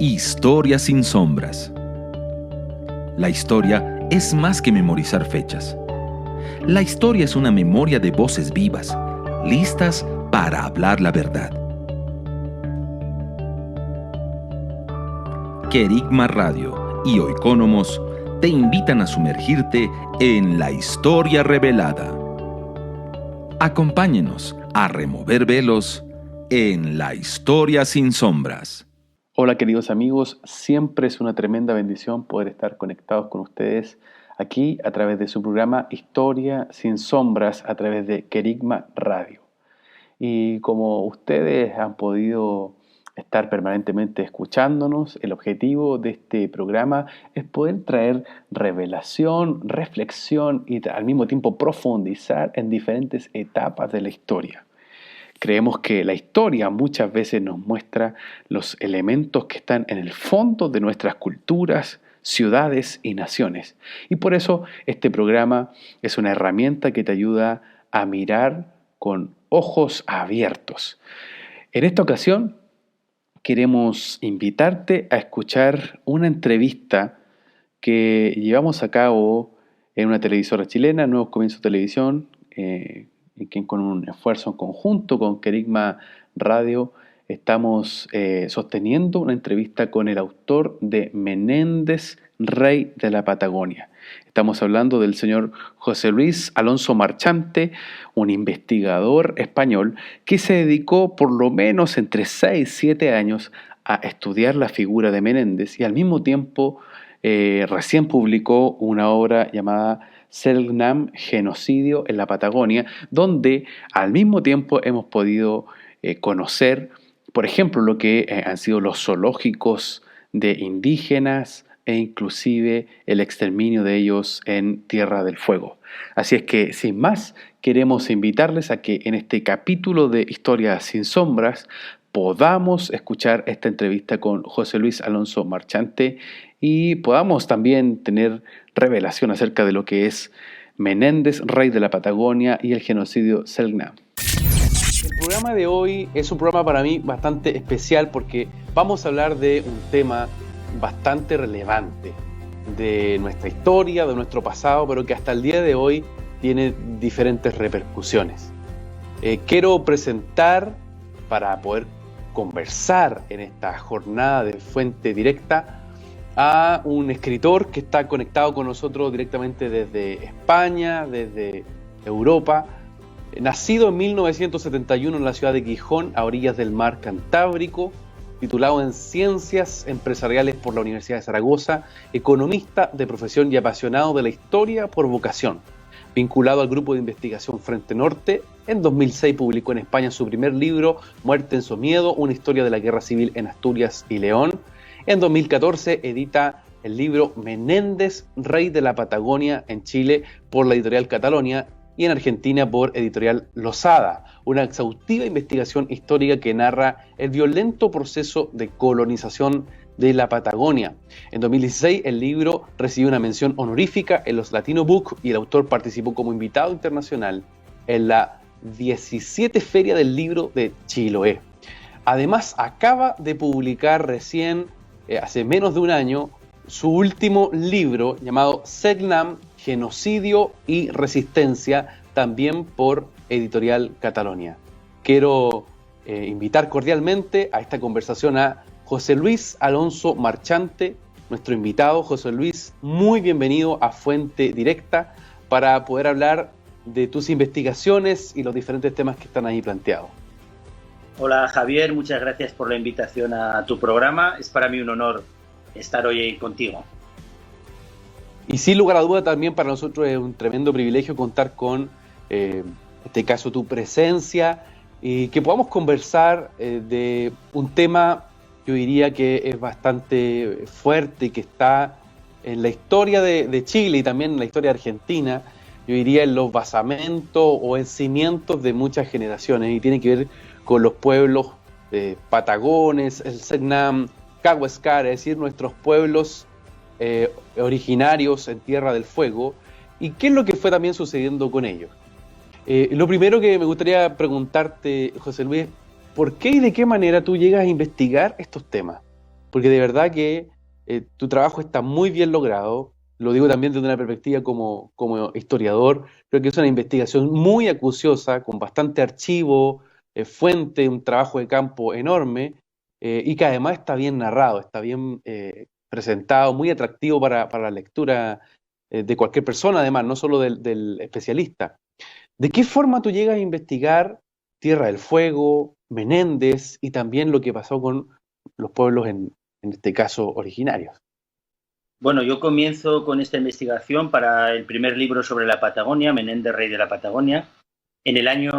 Historia sin sombras. La historia es más que memorizar fechas. La historia es una memoria de voces vivas, listas para hablar la verdad. Querigma Radio y Oikonomos te invitan a sumergirte en la historia revelada. Acompáñenos a remover velos en la historia sin sombras. Hola queridos amigos, siempre es una tremenda bendición poder estar conectados con ustedes aquí a través de su programa Historia sin Sombras a través de Querigma Radio. Y como ustedes han podido estar permanentemente escuchándonos, el objetivo de este programa es poder traer revelación, reflexión y al mismo tiempo profundizar en diferentes etapas de la historia. Creemos que la historia muchas veces nos muestra los elementos que están en el fondo de nuestras culturas, ciudades y naciones. Y por eso este programa es una herramienta que te ayuda a mirar con ojos abiertos. En esta ocasión queremos invitarte a escuchar una entrevista que llevamos a cabo en una televisora chilena, Nuevos Comienzos Televisión, en quien con un esfuerzo en conjunto con Querigma Radio estamos sosteniendo una entrevista con el autor de Menéndez, Rey de la Patagonia. Estamos hablando del señor José Luis Alonso Marchante, un investigador español que se dedicó por lo menos entre 6 y 7 años a estudiar la figura de Menéndez y al mismo tiempo recién publicó una obra llamada Selknam, Genocidio en la Patagonia, donde al mismo tiempo hemos podido conocer, por ejemplo, lo que han sido los zoológicos de indígenas e inclusive el exterminio de ellos en Tierra del Fuego. Así es que, sin más, queremos invitarles a que en este capítulo de Historia sin Sombras podamos escuchar esta entrevista con José Luis Alonso Marchante y podamos también tener revelación acerca de lo que es Menéndez, Rey de la Patagonia y el genocidio Selknam. El programa de hoy es un programa para mí bastante especial porque vamos a hablar de un tema bastante relevante de nuestra historia, de nuestro pasado, pero que hasta el día de hoy tiene diferentes repercusiones. Quiero presentar, para poder conversar en esta jornada de fuente directa, a un escritor que está conectado con nosotros directamente desde España, desde Europa, nacido en 1971 en la ciudad de Gijón, a orillas del mar Cantábrico, titulado en Ciencias Empresariales por la Universidad de Zaragoza, economista de profesión y apasionado de la historia por vocación. Vinculado al grupo de investigación Frente Norte, en 2006 publicó en España su primer libro, Muerte en Somiedo, una historia de la guerra civil en Asturias y León. En 2014 edita el libro Menéndez, Rey de la Patagonia en Chile por la editorial Catalonia y en Argentina por editorial Losada, una exhaustiva investigación histórica que narra el violento proceso de colonización de la Patagonia. En 2016 el libro recibió una mención honorífica en los Latino Book y el autor participó como invitado internacional en la 17 Feria del Libro de Chiloé. Además acaba de publicar recién, hace menos de un año, su último libro llamado Selknam, Genocidio y Resistencia, también por editorial Catalonia. Quiero invitar cordialmente a esta conversación a José Luis Alonso Marchante, nuestro invitado. José Luis, muy bienvenido a Fuente Directa para poder hablar de tus investigaciones y los diferentes temas que están ahí planteados. Hola Javier, muchas gracias por la invitación a tu programa. Es para mí un honor estar hoy contigo. Y sin lugar a duda también para nosotros es un tremendo privilegio contar con, en este caso, tu presencia y que podamos conversar de un tema, yo diría que es bastante fuerte y que está en la historia de Chile y también en la historia argentina, yo diría en los basamentos o en cimientos de muchas generaciones y tiene que ver con los pueblos patagones, el Selknam, Cahuéscar, es decir, nuestros pueblos originarios en Tierra del Fuego, y qué es lo que fue también sucediendo con ellos. Lo primero que me gustaría preguntarte, José Luis, ¿por qué y de qué manera tú llegas a investigar estos temas? porque de verdad que tu trabajo está muy bien logrado. Lo digo también desde una perspectiva como historiador. Creo que es una investigación muy acuciosa, con bastante archivo, fuente, un trabajo de campo enorme, y que además está bien narrado, está bien presentado, muy atractivo para la lectura de cualquier persona, además, no solo del especialista. ¿De qué forma tú llegas a investigar Tierra del Fuego, Menéndez y también lo que pasó con los pueblos, en este caso, originarios? Bueno, yo comienzo con esta investigación para el primer libro sobre la Patagonia, Menéndez, Rey de la Patagonia, en el año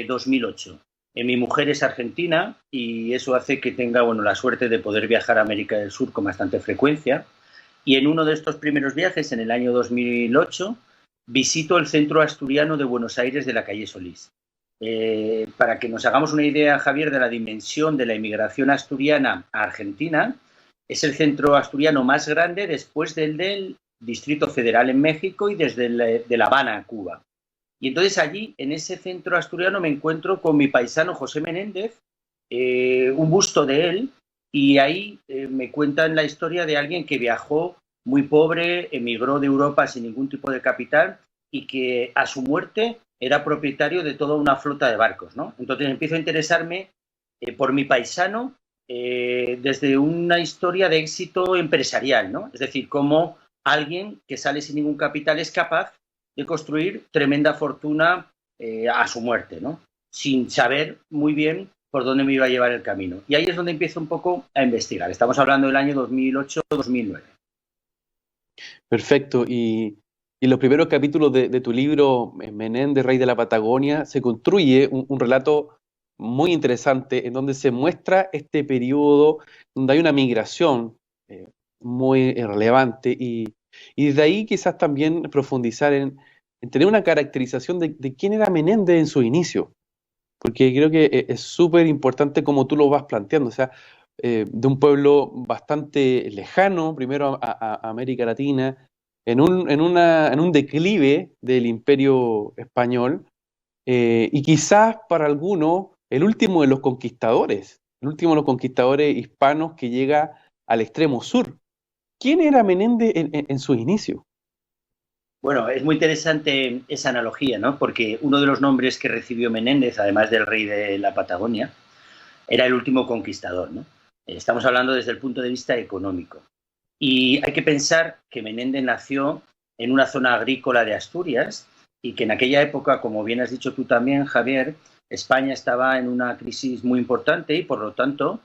2008. Mi mujer es argentina y eso hace que tenga la suerte de poder viajar a América del Sur con bastante frecuencia. Y en uno de estos primeros viajes, en el año 2008, visito el centro asturiano de Buenos Aires de la calle Solís. Para que nos hagamos una idea, Javier, de la dimensión de la inmigración asturiana a Argentina, es el centro asturiano más grande después del Distrito Federal en México y desde de La Habana a Cuba. Y entonces allí, en ese centro asturiano, me encuentro con mi paisano José Menéndez, un busto de él, y ahí me cuentan la historia de alguien que viajó muy pobre, emigró de Europa sin ningún tipo de capital y que a su muerte era propietario de toda una flota de barcos, ¿no? Entonces empiezo a interesarme por mi paisano desde una historia de éxito empresarial, ¿no? Es decir, cómo alguien que sale sin ningún capital es capaz de construir tremenda fortuna a su muerte, ¿no? Sin saber muy bien por dónde me iba a llevar el camino. Y ahí es donde empiezo un poco a investigar. Estamos hablando del año 2008-2009. Perfecto. Y los primeros capítulos de tu libro, Menéndez, Rey de la Patagonia, se construye un relato muy interesante en donde se muestra este periodo donde hay una migración muy relevante y desde ahí quizás también profundizar en tener una caracterización de quién era Menéndez en su inicio, porque creo que es súper importante como tú lo vas planteando, o sea, de un pueblo bastante lejano, primero a América Latina, en un declive del Imperio Español, y quizás para algunos el último de los conquistadores, el último de los conquistadores hispanos que llega al extremo sur. ¿Quién era Menéndez en sus inicios? Bueno, es muy interesante esa analogía, ¿no? Porque uno de los nombres que recibió Menéndez, además del rey de la Patagonia, era el último conquistador, ¿no? Estamos hablando desde el punto de vista económico. Y hay que pensar que Menéndez nació en una zona agrícola de Asturias y que en aquella época, como bien has dicho tú también, Javier, España estaba en una crisis muy importante y por lo tanto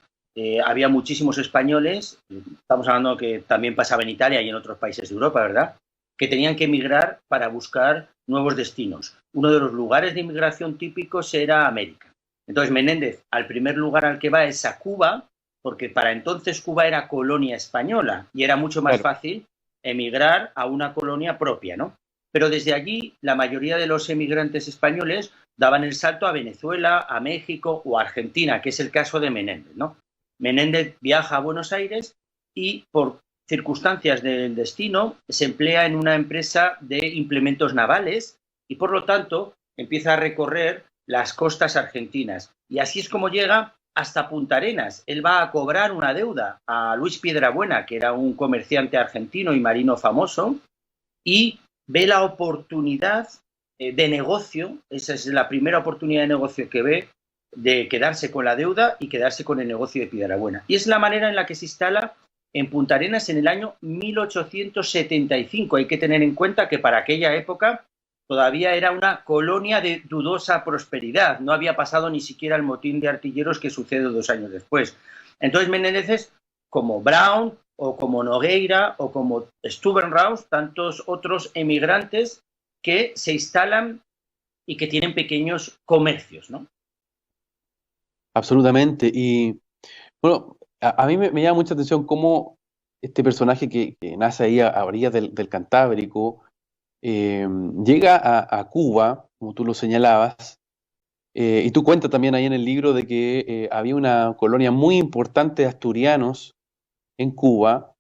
había muchísimos españoles, estamos hablando que también pasaba en Italia y en otros países de Europa, ¿verdad?, que tenían que emigrar para buscar nuevos destinos. Uno de los lugares de inmigración típicos era América. Entonces Menéndez, al primer lugar al que va es a Cuba, porque para entonces Cuba era colonia española y era mucho más fácil emigrar a una colonia propia, ¿no? Pero desde allí la mayoría de los emigrantes españoles daban el salto a Venezuela, a México o a Argentina, que es el caso de Menéndez, ¿no? Menéndez viaja a Buenos Aires y por circunstancias del destino se emplea en una empresa de implementos navales y por lo tanto empieza a recorrer las costas argentinas. Y así es como llega hasta Punta Arenas. Él va a cobrar una deuda a Luis Piedrabuena, que era un comerciante argentino y marino famoso, y ve la oportunidad de negocio, esa es la primera oportunidad de negocio que ve, de quedarse con la deuda y quedarse con el negocio de Piedrabuena. Y es la manera en la que se instala en Punta Arenas en el año 1875. Hay que tener en cuenta que para aquella época todavía era una colonia de dudosa prosperidad. No había pasado ni siquiera el motín de artilleros que sucede 2 años después. Entonces Menéndez, como Brown o como Nogueira o como Stubenraus, tantos otros emigrantes que se instalan y que tienen pequeños comercios, ¿no? Absolutamente. Y bueno, a mí me llama mucha atención cómo este personaje que nace ahí a orillas del Cantábrico, llega a Cuba, como tú lo señalabas, y tú cuentas también ahí en el libro de que había una colonia muy importante de asturianos en Cuba,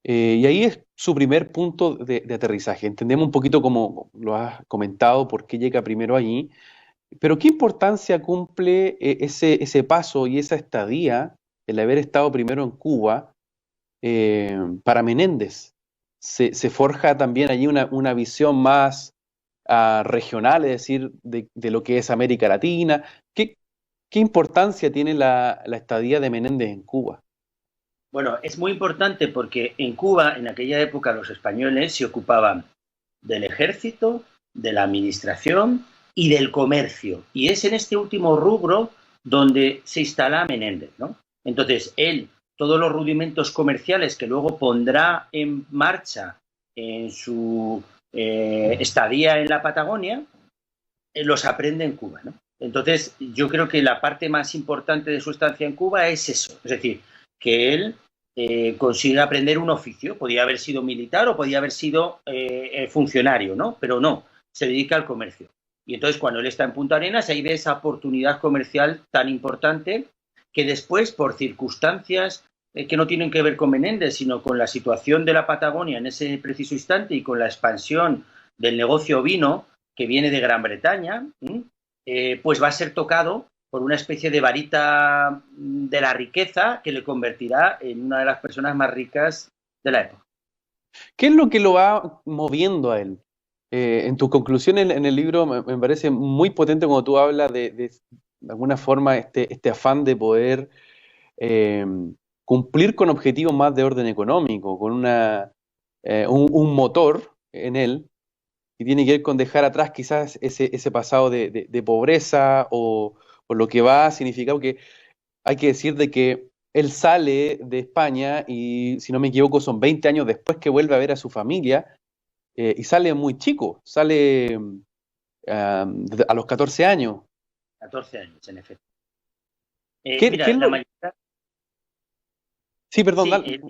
y ahí es su primer punto de aterrizaje. Entendemos un poquito como lo has comentado, por qué llega primero allí, pero ¿qué importancia cumple ese paso y esa estadía, el haber estado primero en Cuba, para Menéndez. Se forja también allí una visión más regional, es decir, de lo que es América Latina. ¿Qué importancia tiene la estadía de Menéndez en Cuba? Bueno, es muy importante porque en Cuba, en aquella época, los españoles se ocupaban del ejército, de la administración y del comercio. Y es en este último rubro donde se instala Menéndez, ¿no? Entonces, él, todos los rudimentos comerciales que luego pondrá en marcha en su estadía en la Patagonia, los aprende en Cuba, ¿no? Entonces, yo creo que la parte más importante de su estancia en Cuba es eso, es decir, que él consigue aprender un oficio. Podía haber sido militar o podía haber sido funcionario, ¿no? Pero no, se dedica al comercio. Y entonces, cuando él está en Punta Arenas, ahí ve esa oportunidad comercial tan importante que después, por circunstancias que no tienen que ver con Menéndez, sino con la situación de la Patagonia en ese preciso instante y con la expansión del negocio ovino que viene de Gran Bretaña, pues va a ser tocado por una especie de varita de la riqueza que le convertirá en una de las personas más ricas de la época. ¿Qué es lo que lo va moviendo a él? En tus conclusiones en el libro me parece muy potente cuando tú hablas de alguna forma este afán de poder eh, cumplir con objetivos más de orden económico, con un motor en él que tiene que ver con dejar atrás quizás ese pasado de pobreza o lo que va a significar, que hay que decir de que él sale de España y, si no me equivoco, son 20 años después que vuelve a ver a su familia, y sale muy chico, sale a los 14 años. 14 años, en efecto. ¿Qué Mira, es lo... Sí, perdón, sí, dale.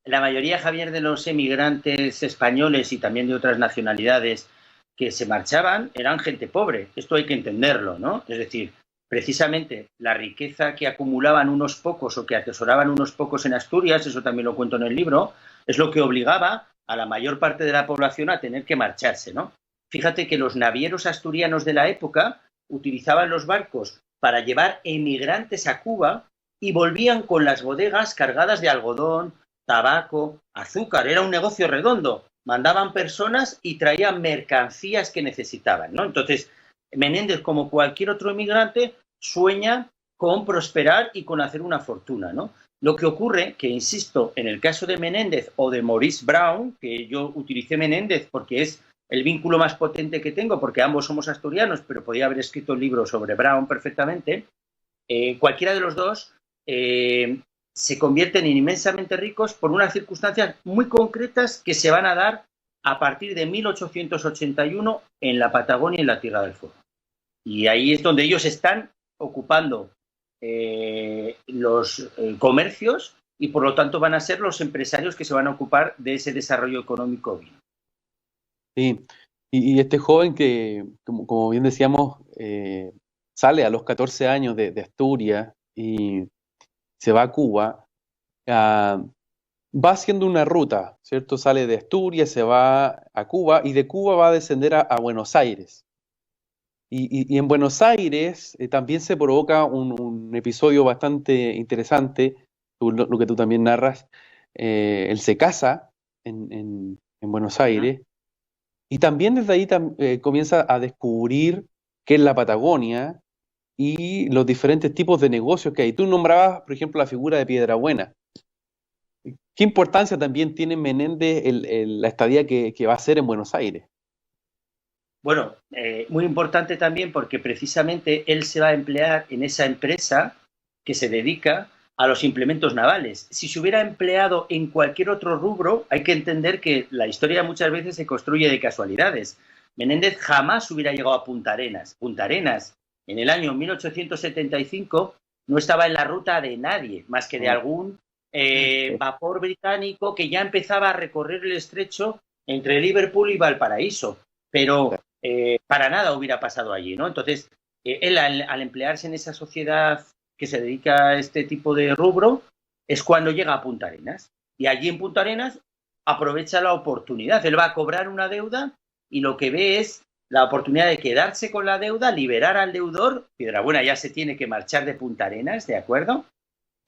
la mayoría, Javier, de los emigrantes españoles y también de otras nacionalidades que se marchaban eran gente pobre. Esto hay que entenderlo, ¿no? Es decir, precisamente la riqueza que acumulaban unos pocos o que atesoraban unos pocos en Asturias, eso también lo cuento en el libro, es lo que obligaba a la mayor parte de la población a tener que marcharse, ¿no? Fíjate que los navieros asturianos de la época utilizaban los barcos para llevar emigrantes a Cuba y volvían con las bodegas cargadas de algodón, tabaco, azúcar. Era un negocio redondo. Mandaban personas y traían mercancías que necesitaban, ¿no? Entonces, Menéndez, como cualquier otro emigrante, sueña con prosperar y con hacer una fortuna, ¿no? Lo que ocurre, que insisto, en el caso de Menéndez o de Maurice Brown, que yo utilicé Menéndez porque es el vínculo más potente que tengo, porque ambos somos asturianos, pero podía haber escrito un libro sobre Brown perfectamente, cualquiera de los dos se convierten en inmensamente ricos por unas circunstancias muy concretas que se van a dar a partir de 1881 en la Patagonia y en la Tierra del Fuego. Y ahí es donde ellos están ocupando los comercios y por lo tanto van a ser los empresarios que se van a ocupar de ese desarrollo económico. Sí, y este joven que, como bien decíamos, sale a los 14 años de Asturias y se va a Cuba, va haciendo una ruta, ¿cierto? Sale de Asturias, se va a Cuba y de Cuba va a descender a Buenos Aires. Y en Buenos Aires también se provoca un episodio bastante interesante, lo que tú también narras. Él se casa en Buenos Aires y también desde ahí comienza a descubrir qué es la Patagonia y los diferentes tipos de negocios que hay. Tú nombrabas, por ejemplo, la figura de Piedrabuena. ¿Qué importancia también tiene Menéndez la estadía que va a hacer en Buenos Aires? Bueno, muy importante también porque precisamente él se va a emplear en esa empresa que se dedica a los implementos navales. Si se hubiera empleado en cualquier otro rubro, hay que entender que la historia muchas veces se construye de casualidades. Menéndez jamás hubiera llegado a Punta Arenas. Punta Arenas, en el año 1875, no estaba en la ruta de nadie, más que de algún vapor británico que ya empezaba a recorrer el estrecho entre Liverpool y Valparaíso. Pero para nada hubiera pasado allí, ¿no? Entonces, él al emplearse en esa sociedad que se dedica a este tipo de rubro, es cuando llega a Punta Arenas. Y allí en Punta Arenas aprovecha la oportunidad. Él va a cobrar una deuda y lo que ve es la oportunidad de quedarse con la deuda, liberar al deudor. Piedrabuena ya se tiene que marchar de Punta Arenas, ¿de acuerdo?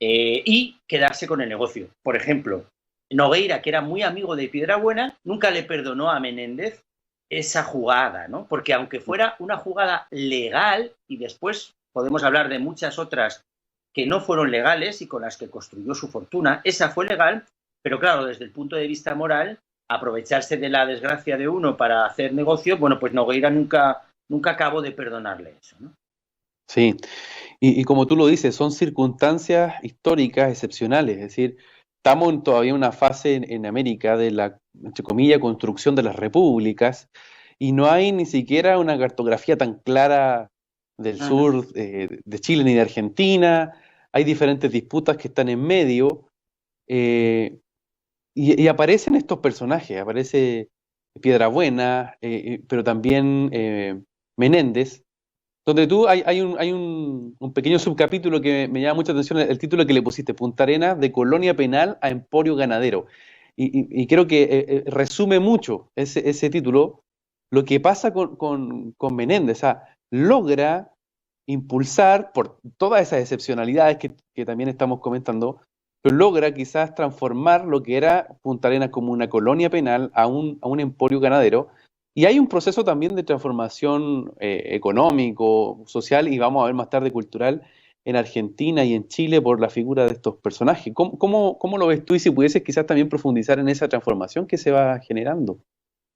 y quedarse con el negocio. Por ejemplo, Nogueira, que era muy amigo de Piedrabuena, nunca le perdonó a Menéndez esa jugada, ¿no? Porque aunque fuera una jugada legal, y después podemos hablar de muchas otras que no fueron legales y con las que construyó su fortuna, esa fue legal, pero claro, desde el punto de vista moral, aprovecharse de la desgracia de uno para hacer negocio, bueno, pues Nogueira nunca acabó de perdonarle eso, ¿no? Sí, y como tú lo dices, son circunstancias históricas excepcionales, es decir, estamos todavía en una fase en América de la, entre comillas, construcción de las repúblicas, y no hay ni siquiera una cartografía tan clara del Ajá. sur de Chile ni de Argentina, hay diferentes disputas que están en medio, eh, y aparecen estos personajes, aparece Piedrabuena, pero también Menéndez, donde tú hay un pequeño subcapítulo que me llama mucha atención, el título que le pusiste, Punta Arenas, de colonia penal a emporio ganadero. Y creo que resume mucho ese título, lo que pasa con Menéndez. O sea, logra impulsar, por todas esas excepcionalidades que también estamos comentando, pero logra quizás transformar lo que era Punta Arenas como una colonia penal a un emporio ganadero. Y hay un proceso también de transformación económico, social y vamos a ver más tarde cultural en Argentina y en Chile por la figura de estos personajes. ¿Cómo lo ves tú y si pudieses quizás también profundizar en esa transformación que se va generando?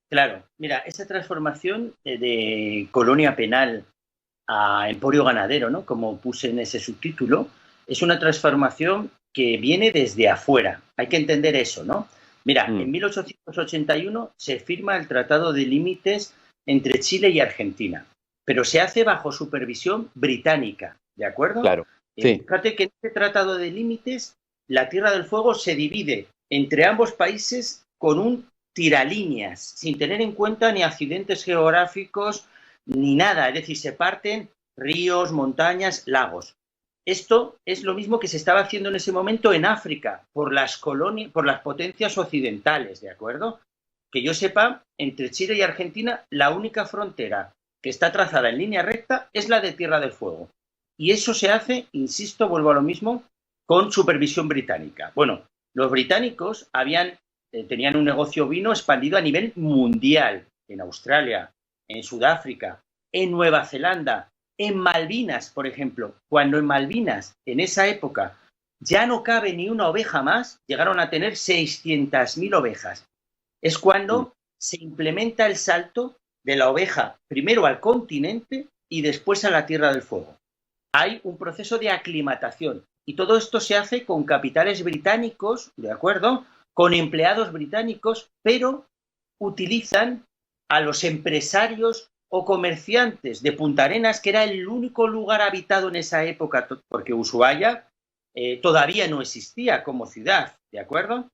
Claro, mira, esa transformación de colonia penal a emporio ganadero, ¿no? Como puse en ese subtítulo, es una transformación que viene desde afuera. Hay que entender eso, ¿no? Mira, Mm, en 1881 se firma el Tratado de Límites entre Chile y Argentina, pero se hace bajo supervisión británica, ¿de acuerdo? claro, sí, Fíjate que en este Tratado de Límites la Tierra del Fuego se divide entre ambos países con un tiralíneas, sin tener en cuenta ni accidentes geográficos ni nada, es decir, se parten ríos, montañas, lagos. Esto es lo mismo que se estaba haciendo en ese momento en África por las colonias, por las potencias occidentales, ¿de acuerdo? Que yo sepa, entre Chile y Argentina, la única frontera que está trazada en línea recta es la de Tierra del Fuego. Y eso se hace, insisto, vuelvo a lo mismo, con supervisión británica. Bueno, los británicos tenían un negocio vino expandido a nivel mundial, en Australia, en Sudáfrica, en Nueva Zelanda, en Malvinas, por ejemplo. Cuando en Malvinas, en esa época, ya no cabe ni una oveja más, llegaron a tener 600.000 ovejas. Es mm, cuando se implementa el salto de la oveja primero al continente y después a la Tierra del Fuego. Hay un proceso de aclimatación y todo esto se hace con capitales británicos, ¿de acuerdo? Con empleados británicos, pero utilizan a los empresarios o comerciantes de Punta Arenas, que era el único lugar habitado en esa época, porque Ushuaia todavía no existía como ciudad, ¿de acuerdo?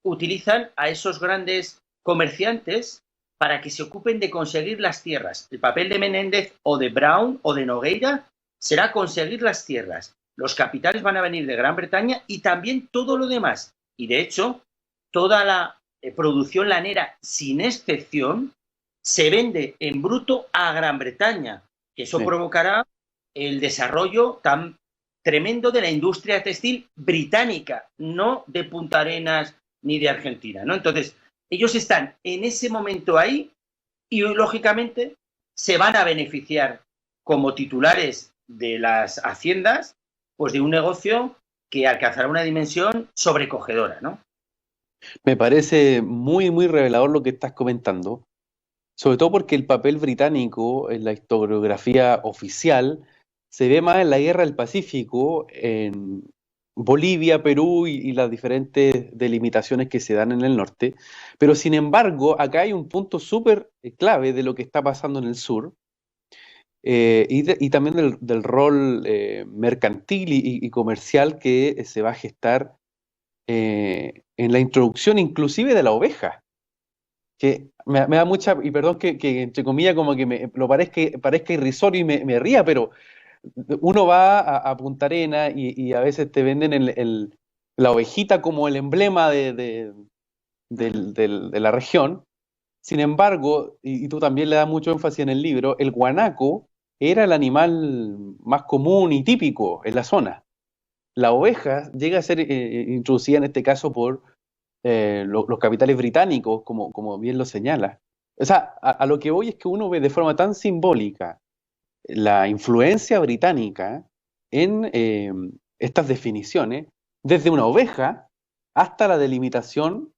Utilizan a esos grandes comerciantes para que se ocupen de conseguir las tierras. El papel de Menéndez o de Brown o de Nogueira será conseguir las tierras. Los capitales van a venir de Gran Bretaña y también todo lo demás. Y de hecho, toda la producción lanera, sin excepción, se vende en bruto a Gran Bretaña, que eso sí. provocará el desarrollo tan tremendo de la industria textil británica, no de Punta Arenas ni de Argentina, ¿no? Entonces, ellos están en ese momento ahí y lógicamente se van a beneficiar como titulares de las haciendas, pues de un negocio que alcanzará una dimensión sobrecogedora, ¿no? Me parece muy, muy revelador lo que estás comentando, sobre todo porque el papel británico en la historiografía oficial se ve más en la Guerra del Pacífico, en Bolivia, Perú y las diferentes delimitaciones que se dan en el norte. Pero sin embargo, acá hay un punto súper clave de lo que está pasando en el sur y también del rol mercantil y comercial que se va a gestar en la introducción inclusive de la oveja que me da mucha, y perdón que entre comillas como que lo parezca irrisorio y me ría, pero uno va a Punta Arena y a veces te venden la ovejita como el emblema de la región. Sin embargo, y tú también le das mucho énfasis en el libro, el guanaco era el animal más común y típico en la zona. la oveja llega a ser introducida en este caso por los capitales británicos, como bien lo señala. O sea, a lo que voy es que uno ve de forma tan simbólica la influencia británica en estas definiciones, desde una oveja hasta la delimitación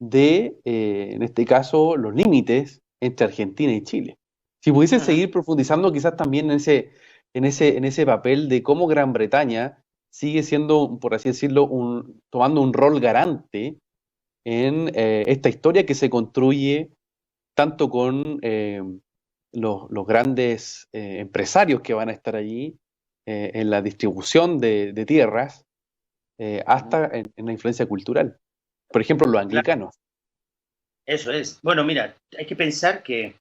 de, en este caso, los límites entre Argentina y Chile. Si pudiese seguir profundizando quizás también en ese papel de cómo Gran Bretaña sigue siendo, por así decirlo, tomando un rol garante en esta historia que se construye tanto con los grandes empresarios que van a estar allí en la distribución de tierras, hasta en la influencia cultural. Por ejemplo, los anglicanos. Eso es. Bueno, mira, hay que pensar que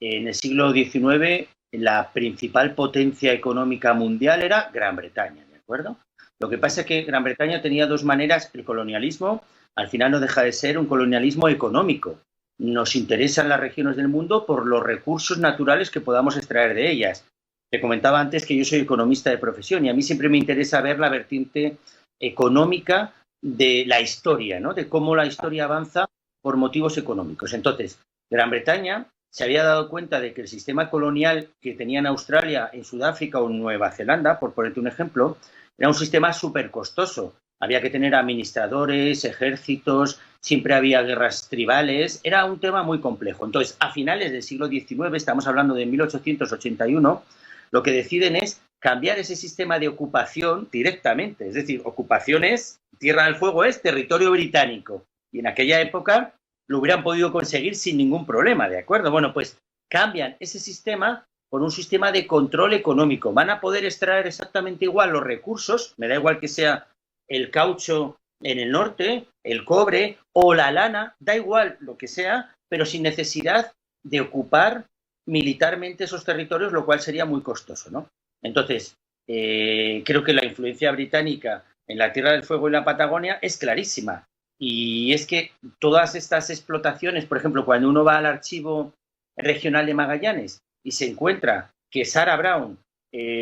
en el siglo XIX la principal potencia económica mundial era Gran Bretaña, ¿de acuerdo? Lo que pasa es que Gran Bretaña tenía dos maneras. El colonialismo, al final, no deja de ser un colonialismo económico. Nos interesan las regiones del mundo por los recursos naturales que podamos extraer de ellas. Te comentaba antes que yo soy economista de profesión y a mí siempre me interesa ver la vertiente económica de la historia, ¿no? De cómo la historia avanza por motivos económicos. Entonces, Gran Bretaña se había dado cuenta de que el sistema colonial que tenía en Australia, en Sudáfrica o en Nueva Zelanda, por ponerte un ejemplo, era un sistema súper costoso. Había que tener administradores, ejércitos, siempre había guerras tribales, era un tema muy complejo. Entonces, a finales del siglo XIX, estamos hablando de 1881, lo que deciden es cambiar ese sistema de ocupación directamente. Es decir, ocupación es, Tierra del Fuego es territorio británico. Y en aquella época lo hubieran podido conseguir sin ningún problema, ¿de acuerdo? Bueno, pues cambian ese sistema por un sistema de control económico. Van a poder extraer exactamente igual los recursos, me da igual que sea el caucho en el norte, el cobre o la lana, da igual lo que sea, pero sin necesidad de ocupar militarmente esos territorios, lo cual sería muy costoso, ¿no? Entonces, creo que la influencia británica en la Tierra del Fuego y la Patagonia es clarísima. Y es que todas estas explotaciones, por ejemplo, cuando uno va al archivo regional de Magallanes y se encuentra que Sarah Brown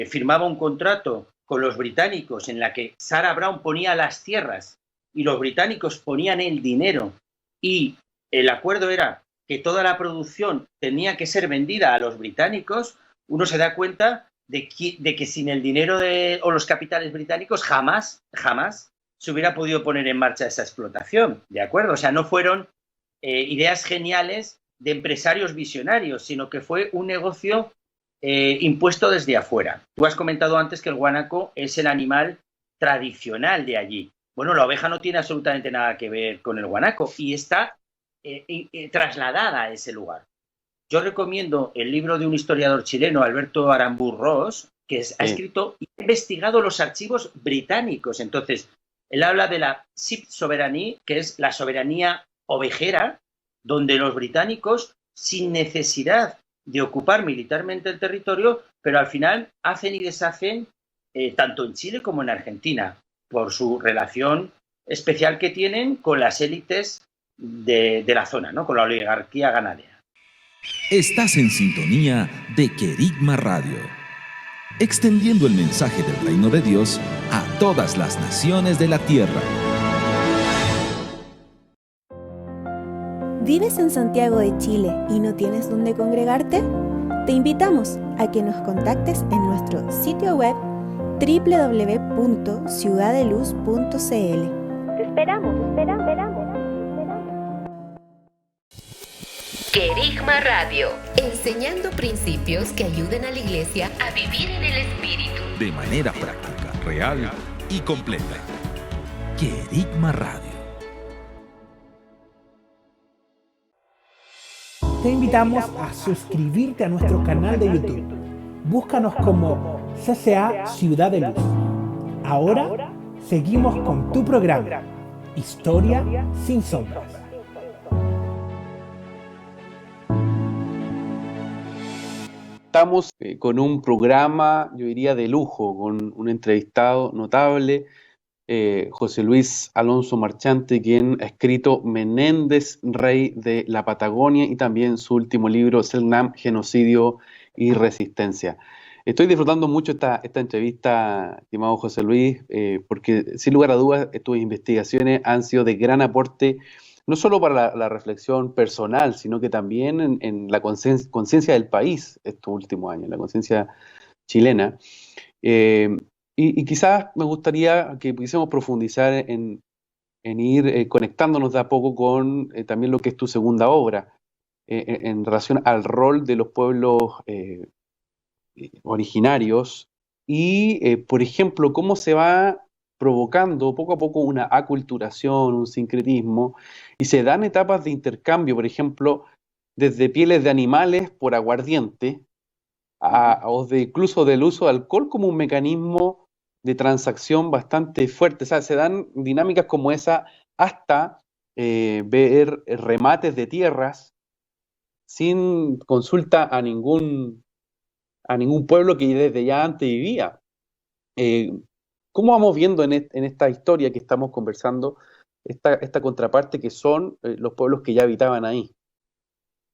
firmaba un contrato con los británicos en la que Sarah Brown ponía las tierras y los británicos ponían el dinero y el acuerdo era que toda la producción tenía que ser vendida a los británicos, uno se da cuenta de que sin el dinero o los capitales británicos jamás se hubiera podido poner en marcha esa explotación, ¿de acuerdo? O sea, no fueron ideas geniales de empresarios visionarios, sino que fue un negocio impuesto desde afuera. Tú has comentado antes que el guanaco es el animal tradicional de allí. Bueno, la oveja no tiene absolutamente nada que ver con el guanaco y está trasladada a ese lugar. Yo recomiendo el libro de un historiador chileno, Alberto Aramburu Ross, que ha escrito y ha investigado los archivos británicos. Entonces, él habla de la Sheep Sovereignty, que es la soberanía ovejera, donde los británicos, sin necesidad de ocupar militarmente el territorio, pero al final hacen y deshacen tanto en Chile como en Argentina, por su relación especial que tienen con las élites de la zona, ¿no? Con la oligarquía ganadera. Estás en sintonía de Querigma Radio, extendiendo el mensaje del reino de Dios a todas las naciones de la tierra. ¿Vives en Santiago de Chile y no tienes dónde congregarte? Te invitamos a que nos contactes en nuestro sitio web www.ciudadeluz.cl. Te esperamos. Querigma Radio, enseñando principios que ayuden a la iglesia a vivir en el Espíritu. De manera práctica, real y completa. Querigma Radio. Te invitamos a suscribirte a nuestro canal de YouTube. Búscanos como CCA Ciudad de Luz. Ahora seguimos con tu programa, Historia sin Sombras. Estamos con un programa, yo diría, de lujo, con un entrevistado notable, José Luis Alonso Marchante, quien ha escrito Menéndez, Rey de la Patagonia, y también su último libro, Selknam, Genocidio y Resistencia. Estoy disfrutando mucho esta entrevista, estimado José Luis, porque sin lugar a dudas tus investigaciones han sido de gran aporte, no solo para la reflexión personal, sino que también en la conciencia del país estos últimos años, la conciencia chilena. Y quizás me gustaría que pudiésemos profundizar en ir conectándonos de a poco con también lo que es tu segunda obra, en relación al rol de los pueblos originarios y, por ejemplo, cómo se va provocando poco a poco una aculturación, un sincretismo, y se dan etapas de intercambio, por ejemplo, desde pieles de animales por aguardiente, o incluso del uso de alcohol como un mecanismo de transacción bastante fuerte. O sea, se dan dinámicas como esa hasta ver remates de tierras sin consulta a ningún pueblo que desde ya antes vivía. ¿Cómo vamos viendo en esta historia que estamos conversando esta contraparte que son los pueblos que ya habitaban ahí?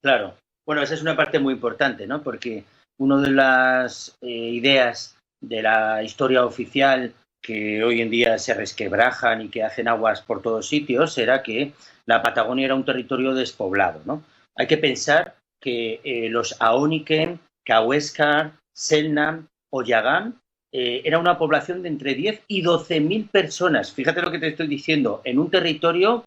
Claro. Bueno, esa es una parte muy importante, ¿no? Porque una de las ideas de la historia oficial que hoy en día se resquebrajan y que hacen aguas por todos sitios era que la Patagonia era un territorio despoblado, ¿no? Hay que pensar que los Aoniken, Cahuéscar, Selknam o Yagán era una población de entre 10 y 12.000 personas. Fíjate lo que te estoy diciendo, en un territorio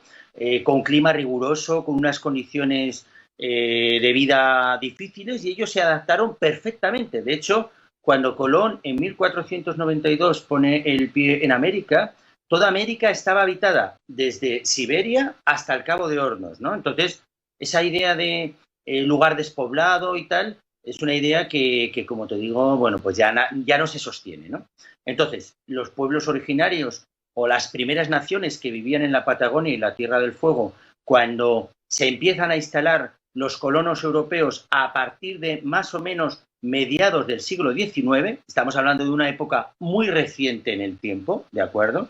con clima riguroso, con unas condiciones de vida difíciles, y ellos se adaptaron perfectamente. De hecho, cuando Colón en 1492 pone el pie en América, toda América estaba habitada desde Siberia hasta el Cabo de Hornos, ¿no? Entonces, esa idea de lugar despoblado y tal, es una idea que como te digo, bueno, pues ya no se sostiene, ¿no? Entonces, los pueblos originarios o las primeras naciones que vivían en la Patagonia y la Tierra del Fuego, cuando se empiezan a instalar los colonos europeos a partir de más o menos mediados del siglo XIX, estamos hablando de una época muy reciente en el tiempo, ¿de acuerdo?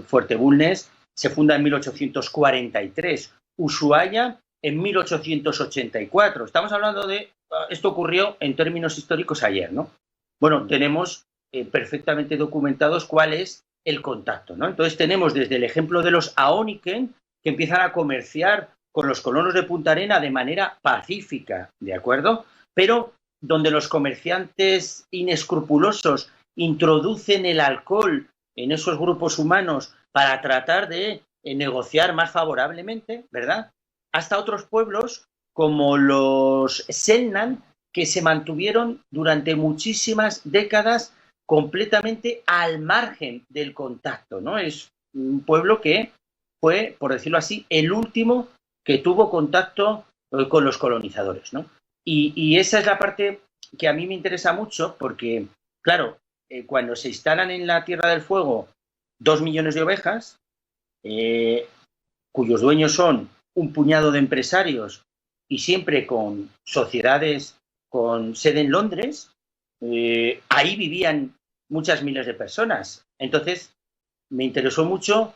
Fuerte Bulnes se funda en 1843, Ushuaia en 1884. Estamos hablando de... Esto ocurrió en términos históricos ayer, ¿no? Bueno, tenemos perfectamente documentados cuál es el contacto, ¿no? Entonces tenemos desde el ejemplo de los Aoniken, que empiezan a comerciar con los colonos de Punta Arena de manera pacífica, ¿de acuerdo? Pero donde los comerciantes inescrupulosos introducen el alcohol en esos grupos humanos para tratar de negociar más favorablemente, ¿verdad? Hasta otros pueblos como los Selknam, que se mantuvieron durante muchísimas décadas completamente al margen del contacto, ¿no? Es un pueblo que fue, por decirlo así, el último que tuvo contacto con los colonizadores, ¿no? Y esa es la parte que a mí me interesa mucho porque, claro, cuando se instalan en la Tierra del Fuego 2 millones de ovejas, cuyos dueños son un puñado de empresarios y siempre con sociedades con sede en Londres, ahí vivían muchas miles de personas. Entonces, me interesó mucho,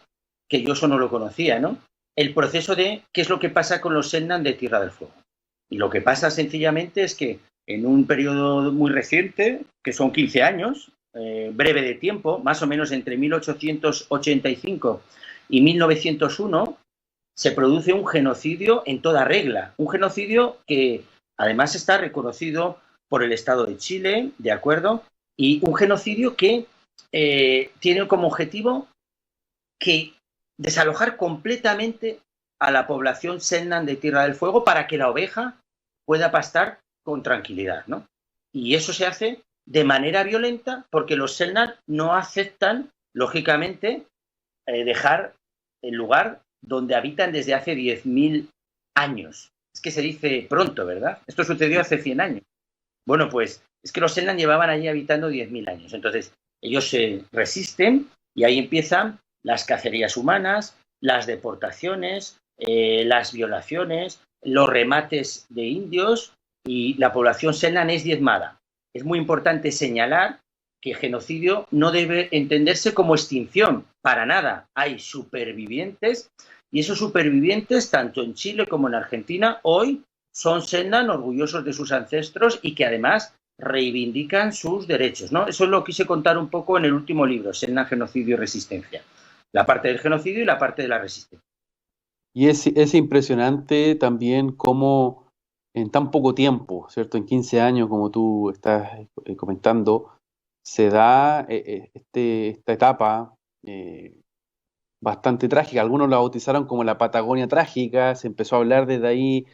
que yo eso no lo conocía, ¿no? El proceso de qué es lo que pasa con los Selknam de Tierra del Fuego. Y lo que pasa sencillamente es que en un periodo muy reciente, que son 15 años, breve de tiempo, más o menos entre 1885 y 1901, se produce un genocidio en toda regla. Un genocidio que además está reconocido por el Estado de Chile, ¿de acuerdo? Y un genocidio que tiene como objetivo que desalojar completamente a la población Selknam de Tierra del Fuego para que la oveja pueda pastar con tranquilidad, ¿no? Y eso se hace de manera violenta porque los Selknam no aceptan, lógicamente, dejar el lugar donde habitan desde hace 10.000 años. Es que se dice pronto, ¿verdad? Esto sucedió hace 100 años. Bueno, pues es que los Selknam llevaban allí habitando 10.000 años. Entonces, ellos se resisten y ahí empiezan las cacerías humanas, las deportaciones, las violaciones, los remates de indios, y la población Selknam es diezmada. Es muy importante señalar que genocidio no debe entenderse como extinción, para nada. Hay supervivientes, y esos supervivientes, tanto en Chile como en Argentina, hoy son Selknam orgullosos de sus ancestros y que además reivindican sus derechos, ¿no? Eso lo quise contar un poco en el último libro, Selnan, Genocidio y Resistencia. La parte del genocidio y la parte de la resistencia. Y es impresionante también cómo en tan poco tiempo, ¿cierto? En 15 años, como tú estás comentando, se da esta etapa bastante trágica. Algunos la bautizaron como la Patagonia trágica, se empezó a hablar desde ahí,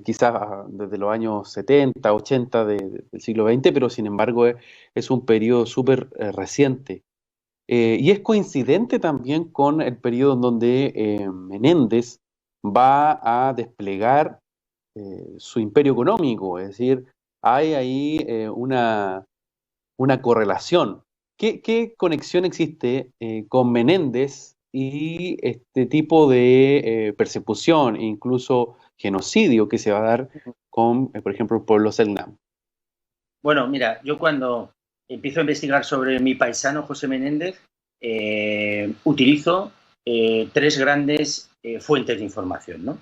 quizás desde los años 70, 80 del siglo XX, pero sin embargo es un periodo súper reciente. Y es coincidente también con el periodo en donde Menéndez va a desplegar su imperio económico, es decir, hay ahí una correlación. ¿Qué conexión existe con Menéndez y este tipo de persecución e incluso genocidio que se va a dar con, por ejemplo, el pueblo Selknam? Bueno, mira, yo cuando empiezo a investigar sobre mi paisano José Menéndez, utilizo tres grandes fuentes de información, ¿no?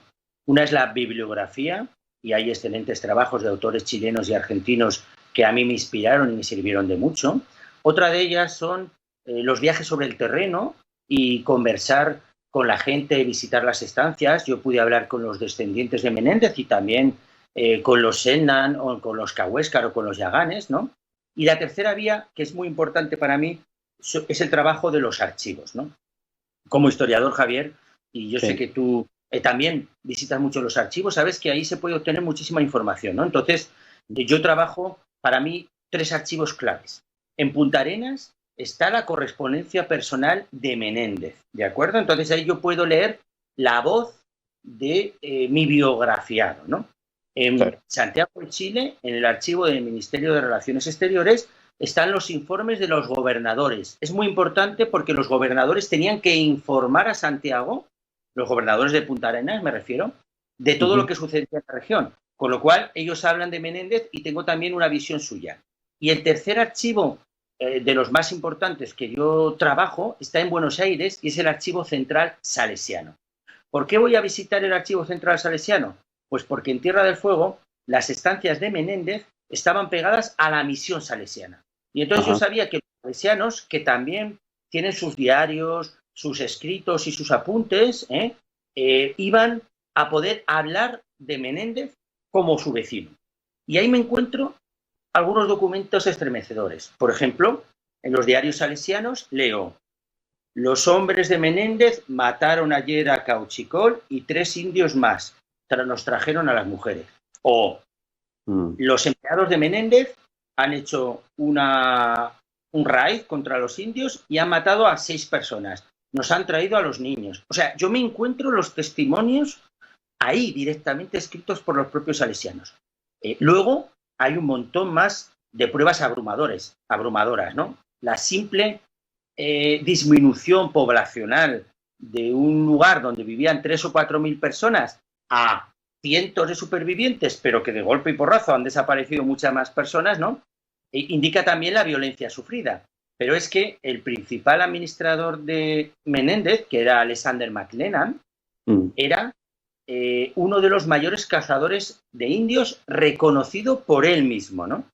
Una es la bibliografía, y hay excelentes trabajos de autores chilenos y argentinos que a mí me inspiraron y me sirvieron de mucho. Otra de ellas son los viajes sobre el terreno y conversar con la gente, visitar las estancias. Yo pude hablar con los descendientes de Menéndez y también con los Selknam o con los Cahuéscar o con los Yaganes, ¿no? Y la tercera vía, que es muy importante para mí, es el trabajo de los archivos, ¿no? Como historiador, Javier, y yo sé que tú también visitas mucho los archivos, sabes que ahí se puede obtener muchísima información, ¿no? Entonces, yo trabajo, para mí, tres archivos claves. En Punta Arenas está la correspondencia personal de Menéndez, ¿de acuerdo? Entonces ahí yo puedo leer la voz de mi biografiado, ¿no? En Santiago de Chile, en el archivo del Ministerio de Relaciones Exteriores, están los informes de los gobernadores. Es muy importante porque los gobernadores tenían que informar a Santiago, los gobernadores de Punta Arenas me refiero, de todo lo que sucedía en la región. Con lo cual, ellos hablan de Menéndez y tengo también una visión suya. Y el tercer archivo, de los más importantes que yo trabajo, está en Buenos Aires y es el Archivo Central Salesiano. ¿Por qué voy a visitar el Archivo Central Salesiano? Pues porque en Tierra del Fuego las estancias de Menéndez estaban pegadas a la misión salesiana. Y entonces yo sabía que los salesianos, que también tienen sus diarios, sus escritos y sus apuntes, iban a poder hablar de Menéndez como su vecino. Y ahí me encuentro algunos documentos estremecedores. Por ejemplo, en los diarios salesianos leo: los hombres de Menéndez mataron ayer a Cauchicol y 3 indios más. Nos trajeron a las mujeres. O los empleados de Menéndez han hecho un raid contra los indios y han matado a 6 personas. Nos han traído a los niños. O sea, yo me encuentro los testimonios ahí directamente escritos por los propios salesianos. Luego hay un montón más de pruebas abrumadoras, ¿no? La simple disminución poblacional de un lugar donde vivían 3 o 4 mil personas a cientos de supervivientes, pero que de golpe y porrazo han desaparecido muchas más personas, ¿no? Indica también la violencia sufrida. Pero es que el principal administrador de Menéndez, que era Alexander McLennan, era uno de los mayores cazadores de indios reconocido por él mismo, ¿no?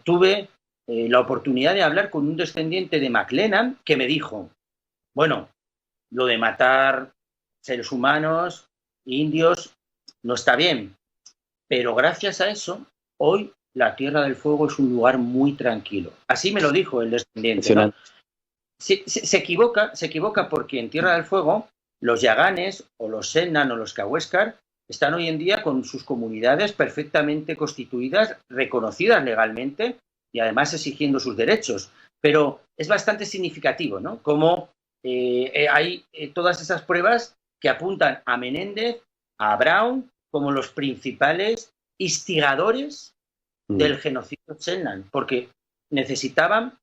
Tuve la oportunidad de hablar con un descendiente de McLennan que me dijo, bueno, lo de matar seres humanos, indios, no está bien, pero gracias a eso, hoy la Tierra del Fuego es un lugar muy tranquilo. Así me lo dijo el descendiente, ¿no? Se equivoca porque en Tierra del Fuego los Yaganes o los Selknam o los Cahuéscar están hoy en día con sus comunidades perfectamente constituidas, reconocidas legalmente y además exigiendo sus derechos. Pero es bastante significativo, ¿no? Como hay todas esas pruebas que apuntan a Menéndez, a Brown, como los principales instigadores del genocidio Selknam, porque necesitaban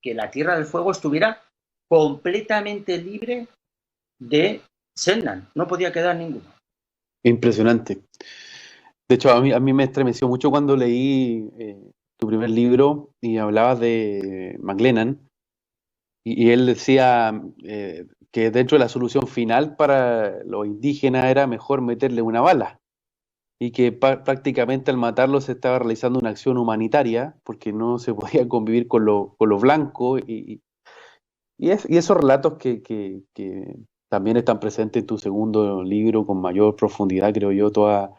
que la Tierra del Fuego estuviera completamente libre de Selknam. No podía quedar ninguno. Impresionante. De hecho, a mí me estremeció mucho cuando leí tu primer libro y hablabas de McLennan y él decía que dentro de la solución final para los indígenas era mejor meterle una bala. y que prácticamente al matarlo se estaba realizando una acción humanitaria, porque no se podía convivir con lo blanco, y esos relatos que también están presentes en tu segundo libro con mayor profundidad, creo yo, todo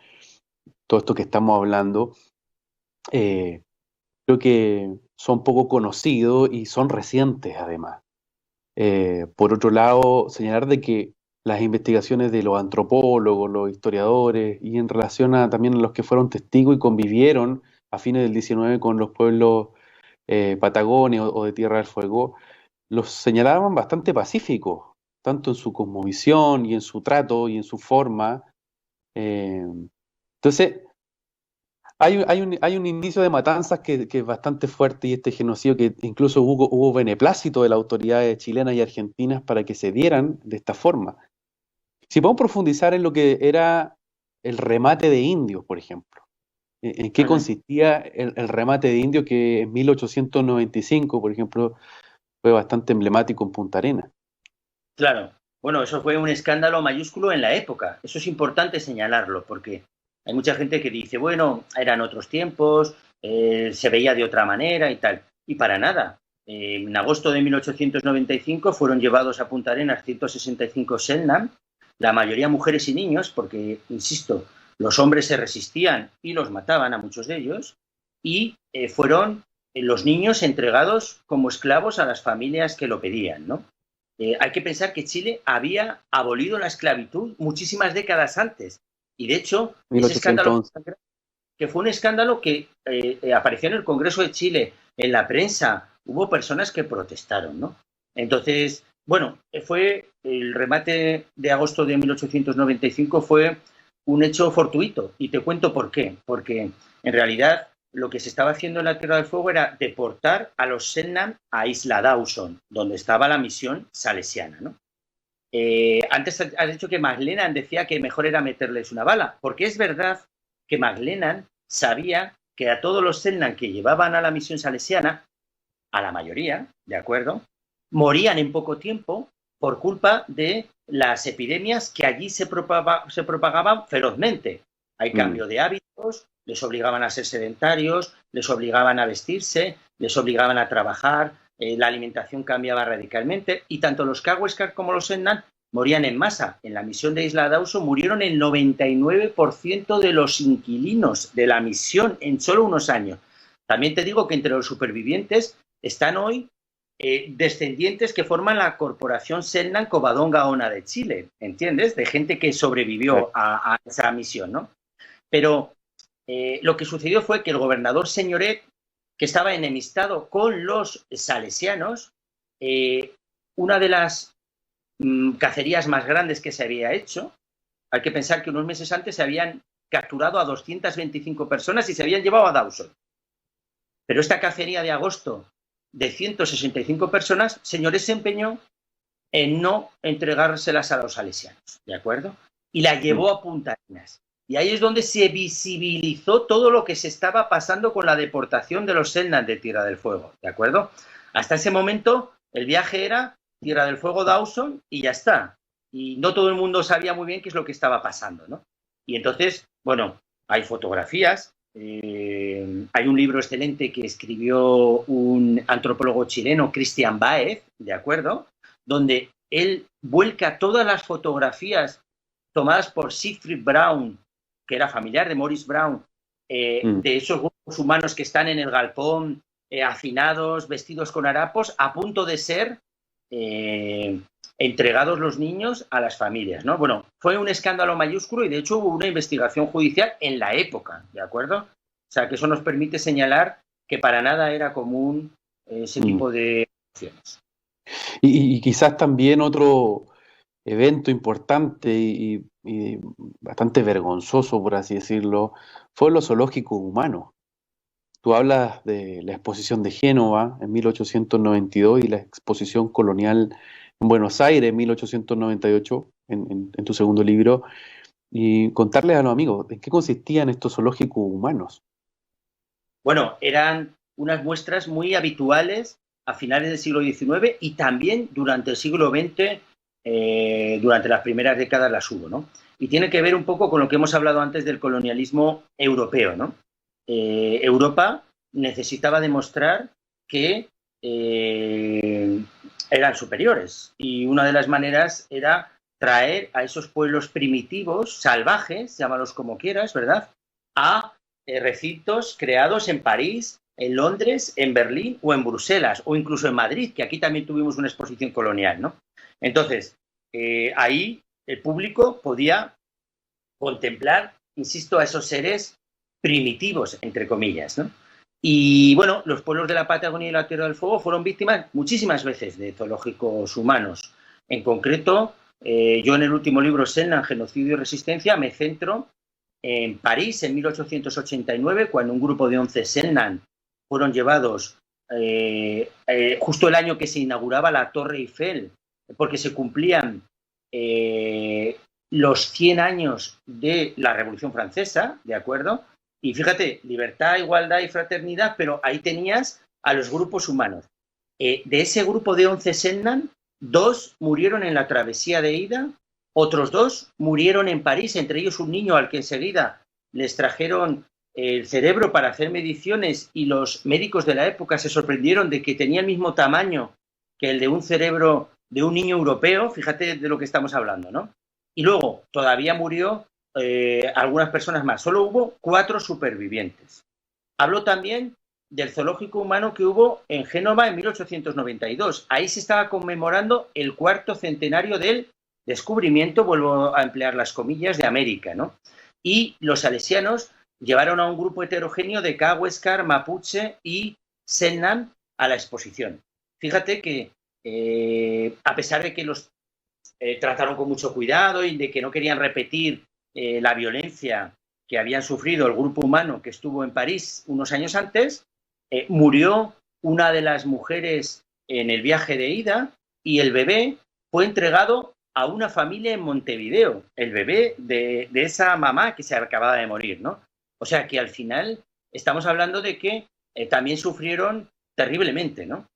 esto que estamos hablando, creo que son poco conocidos y son recientes además. Por otro lado, señalar de que las investigaciones de los antropólogos, los historiadores, y en relación también a los que fueron testigos y convivieron a fines del 19 con los pueblos patagónicos o de Tierra del Fuego, los señalaban bastante pacíficos, tanto en su cosmovisión y en su trato y en su forma. Entonces, hay un indicio de matanzas que es bastante fuerte, y este genocidio que incluso hubo beneplácito de las autoridades chilenas y argentinas para que se dieran de esta forma. Si podemos profundizar en lo que era el remate de indios, por ejemplo. ¿En qué consistía el remate de indios que en 1895, por ejemplo, fue bastante emblemático en Punta Arenas? Claro, bueno, eso fue un escándalo mayúsculo en la época. Eso es importante señalarlo, porque hay mucha gente que dice, bueno, eran otros tiempos, se veía de otra manera y tal. Y para nada. En agosto de 1895 fueron llevados a Punta Arenas 165 Selknam, la mayoría mujeres y niños, porque, insisto, los hombres se resistían y los mataban a muchos de ellos, y fueron los niños entregados como esclavos a las familias que lo pedían, ¿no? Hay que pensar que Chile había abolido la esclavitud muchísimas décadas antes, y de hecho, 1811. ese escándalo, que fue un escándalo que apareció en el Congreso de Chile, en la prensa, hubo personas que protestaron, ¿no? Entonces, bueno, fue el remate de agosto de 1895 fue un hecho fortuito, y te cuento por qué. Porque en realidad lo que se estaba haciendo en la Tierra del Fuego era deportar a los Selknam a Isla Dawson, donde estaba la misión salesiana, ¿no? Antes has dicho que McLennan decía que mejor era meterles una bala, porque es verdad que McLennan sabía que a todos los Selknam que llevaban a la misión salesiana, a la mayoría, ¿de acuerdo?, morían en poco tiempo por culpa de las epidemias que allí se propagaban ferozmente. Hay cambio de hábitos, les obligaban a ser sedentarios, les obligaban a vestirse, les obligaban a trabajar, la alimentación cambiaba radicalmente, y tanto los Kaweskar como los Selknam morían en masa. En la misión de Isla Dawson murieron el 99% de los inquilinos de la misión en solo unos años. También te digo que entre los supervivientes están hoy descendientes que forman la corporación Selknam Covadonga-Ona de Chile, ¿entiendes? De gente que sobrevivió a esa misión, ¿no? Pero lo que sucedió fue que el gobernador Señoret, que estaba enemistado con los salesianos, una de las cacerías más grandes que se había hecho, hay que pensar que unos meses antes se habían capturado a 225 personas y se habían llevado a Dawson. Pero esta cacería de agosto de 165 personas, Señoret se empeñó en no entregárselas a los salesianos, ¿de acuerdo? Y la llevó a Punta Arenas. Y ahí es donde se visibilizó todo lo que se estaba pasando con la deportación de los Selknam de Tierra del Fuego, ¿de acuerdo? Hasta ese momento el viaje era Tierra del Fuego, Dawson, y ya está. Y no todo el mundo sabía muy bien qué es lo que estaba pasando, ¿no? Y entonces, bueno, hay fotografías, hay un libro excelente que escribió un antropólogo chileno, Christian Baez, ¿de acuerdo?, donde él vuelca todas las fotografías tomadas por Siegfried Braun, que era familiar de Maurice Braun, de esos grupos humanos que están en el galpón, hacinados, vestidos con harapos, a punto de ser entregados los niños a las familias, ¿no? Bueno, fue un escándalo mayúsculo, y de hecho hubo una investigación judicial en la época, ¿de acuerdo? O sea, que eso nos permite señalar que para nada era común ese tipo de acciones. Y quizás también otro evento importante y bastante vergonzoso, por así decirlo, fue los zoológicos humanos. Tú hablas de la exposición de Génova en 1892 y la exposición colonial en Buenos Aires en 1898, en tu segundo libro, y contarles a los amigos en qué consistían estos zoológicos humanos. Bueno, eran unas muestras muy habituales a finales del siglo XIX y también durante el siglo XX durante las primeras décadas las hubo, ¿no? Y tiene que ver un poco con lo que hemos hablado antes del colonialismo europeo, ¿no? Europa necesitaba demostrar que eran superiores, y una de las maneras era traer a esos pueblos primitivos, salvajes, llámalos como quieras, ¿verdad?, a recintos creados en París, en Londres, en Berlín o en Bruselas, o incluso en Madrid, que aquí también tuvimos una exposición colonial, ¿no? Entonces, ahí el público podía contemplar, insisto, a esos seres primitivos, entre comillas, ¿no? Y bueno, los pueblos de la Patagonia y la Tierra del Fuego fueron víctimas muchísimas veces de zoológicos humanos. En concreto, yo en el último libro, Sennan, Genocidio y Resistencia, me centro en París en 1889, cuando un grupo de 11 Sennan fueron llevados justo el año que se inauguraba la Torre Eiffel, porque se cumplían los 100 años de la Revolución Francesa, ¿de acuerdo? Y fíjate, libertad, igualdad y fraternidad, pero ahí tenías a los grupos humanos. De ese grupo de 11 Sennan, 2 murieron en la travesía de ida, otros 2 murieron en París, entre ellos un niño al que enseguida les trajeron el cerebro para hacer mediciones, y los médicos de la época se sorprendieron de que tenía el mismo tamaño que el de un cerebro de un niño europeo. Fíjate de lo que estamos hablando, ¿no? Y luego todavía murió algunas personas más. Solo hubo 4 supervivientes. Hablo también del zoológico humano que hubo en Génova en 1892. Ahí se estaba conmemorando el 4º centenario del descubrimiento, vuelvo a emplear las comillas, de América, ¿no? Y los salesianos llevaron a un grupo heterogéneo de Cahuéscar, Mapuche y Sennan a la exposición. Fíjate que a pesar de que los trataron con mucho cuidado y de que no querían repetir la violencia que habían sufrido el grupo humano que estuvo en París unos años antes, murió una de las mujeres en el viaje de ida, y el bebé fue entregado a una familia en Montevideo, el bebé de esa mamá que se acababa de morir, ¿no? O sea que al final estamos hablando de que también sufrieron terriblemente, ¿no?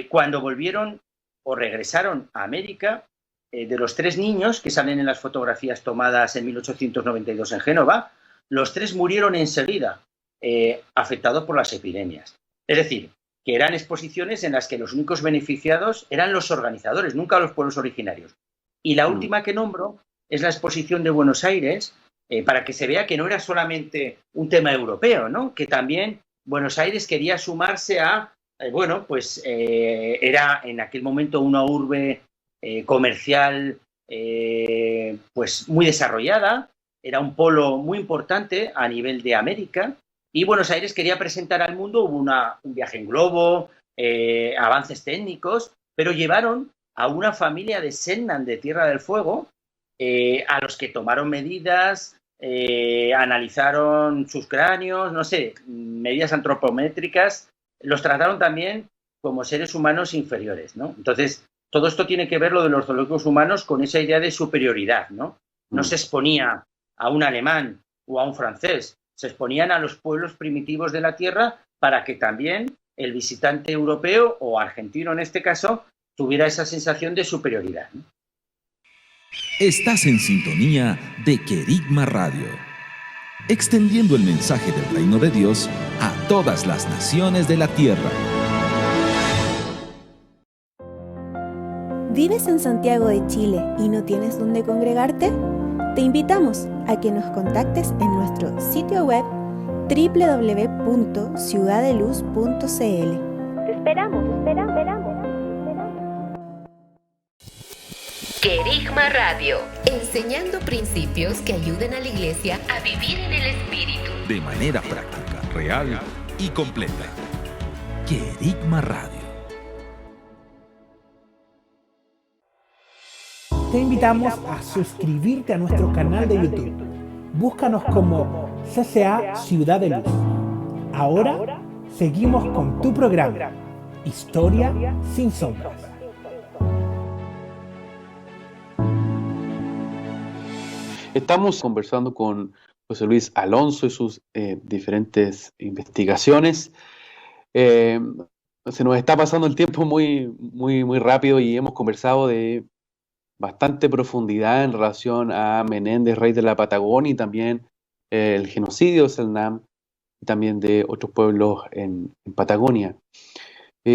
Cuando volvieron o regresaron a América, de los 3 niños que salen en las fotografías tomadas en 1892 en Génova, los 3 murieron enseguida, afectados por las epidemias. Es decir, que eran exposiciones en las que los únicos beneficiados eran los organizadores, nunca los pueblos originarios. Y la última que nombro es la exposición de Buenos Aires, para que se vea que no era solamente un tema europeo, ¿no? Que también Buenos Aires quería sumarse a, bueno, pues era en aquel momento una urbe comercial pues muy desarrollada, era un polo muy importante a nivel de América, y Buenos Aires quería presentar al mundo. Hubo un viaje en globo, avances técnicos, pero llevaron a una familia de Sennan de Tierra del Fuego, a los que tomaron medidas, analizaron sus cráneos, no sé, medidas antropométricas, los trataron también como seres humanos inferiores, ¿no? Entonces, todo esto tiene que ver, lo de los zoológicos humanos, con esa idea de superioridad, ¿no? No se exponía a un alemán o a un francés, se exponían a los pueblos primitivos de la tierra, para que también el visitante europeo, o argentino en este caso, tuviera esa sensación de superioridad, ¿no? Estás en sintonía de Querigma Radio, extendiendo el mensaje del reino de Dios a todas las naciones de la tierra. ¿Vives en Santiago de Chile y no tienes dónde congregarte? Te invitamos a que nos contactes en nuestro sitio web www.ciudadeluz.cl. Te esperamos. Querigma Radio, enseñando principios que ayuden a la iglesia a vivir en el Espíritu. De manera práctica, real y completa. Querigma Radio. Te invitamos a suscribirte a nuestro canal de YouTube. Búscanos como CCA Ciudad de Luz. Ahora seguimos con tu programa, Historia sin Sombras. Estamos conversando con José Luis Alonso y sus diferentes investigaciones. Se nos está pasando el tiempo muy rápido, y hemos conversado de bastante profundidad en relación a Menéndez, rey de la Patagonia, y también el genocidio de Selknam, y también de otros pueblos en Patagonia.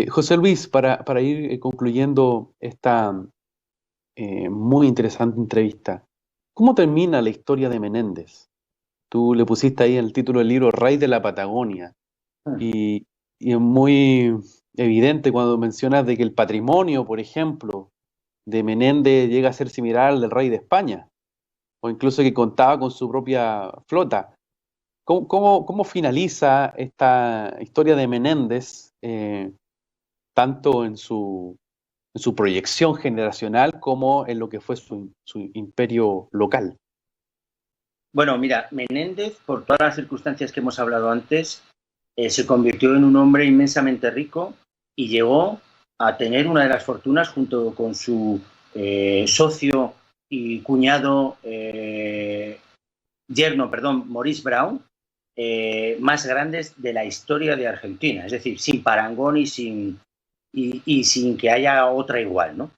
José Luis, para ir concluyendo esta muy interesante entrevista, ¿cómo termina la historia de Menéndez? Tú le pusiste ahí en el título del libro Rey de la Patagonia, y es muy evidente cuando mencionas de que el patrimonio, por ejemplo, de Menéndez llega a ser similar al del rey de España, o incluso que contaba con su propia flota. ¿Cómo finaliza esta historia de Menéndez, tanto en su proyección generacional como en lo que fue su imperio local? Bueno, mira, Menéndez, por todas las circunstancias que hemos hablado antes, se convirtió en un hombre inmensamente rico y llegó a tener una de las fortunas, junto con su socio y cuñado, Maurice Brown, más grandes de la historia de Argentina, es decir, sin parangón y sin que haya otra igual, ¿no?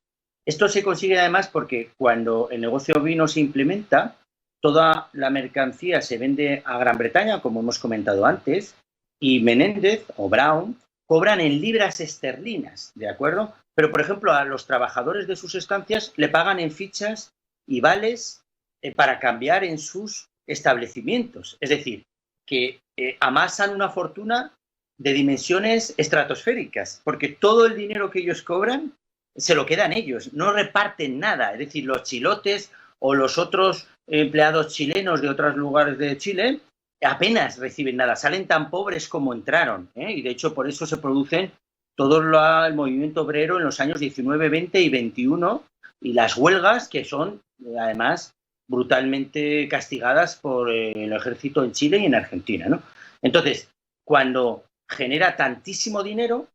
Esto se consigue además porque cuando el negocio vino se implementa, toda la mercancía se vende a Gran Bretaña, como hemos comentado antes, y Menéndez o Brown cobran en libras esterlinas, ¿de acuerdo? Pero, por ejemplo, a los trabajadores de sus estancias le pagan en fichas y vales para cambiar en sus establecimientos. Es decir, que amasan una fortuna de dimensiones estratosféricas, porque todo el dinero que ellos cobran se lo quedan ellos, no reparten nada. Es decir, los chilotes o los otros empleados chilenos de otros lugares de Chile apenas reciben nada, salen tan pobres como entraron, y de hecho por eso se producen todo el movimiento obrero en los años 19, 20 y 21 y las huelgas que son además brutalmente castigadas por el ejército en Chile y en Argentina, ¿no? Entonces, cuando genera tantísimo dinero,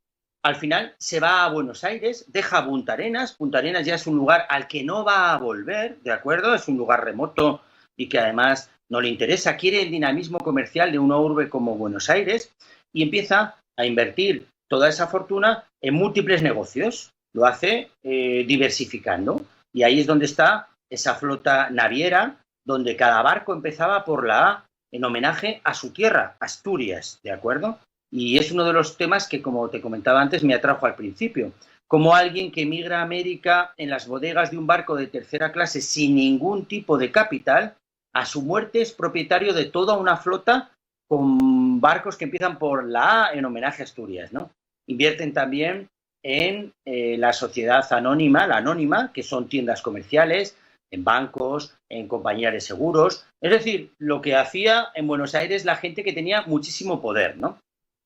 al final se va a Buenos Aires, deja Punta Arenas. Punta Arenas ya es un lugar al que no va a volver, ¿de acuerdo? Es un lugar remoto y que además no le interesa, quiere el dinamismo comercial de una urbe como Buenos Aires y empieza a invertir toda esa fortuna en múltiples negocios. Lo hace diversificando y ahí es donde está esa flota naviera, donde cada barco empezaba por la A en homenaje a su tierra, Asturias, ¿de acuerdo? Y es uno de los temas que, como te comentaba antes, me atrajo al principio. Como alguien que emigra a América en las bodegas de un barco de tercera clase sin ningún tipo de capital, a su muerte es propietario de toda una flota con barcos que empiezan por la A en homenaje a Asturias, ¿no? Invierten también en la sociedad anónima, la Anónima, que son tiendas comerciales, en bancos, en compañías de seguros. Es decir, lo que hacía en Buenos Aires la gente que tenía muchísimo poder, ¿no?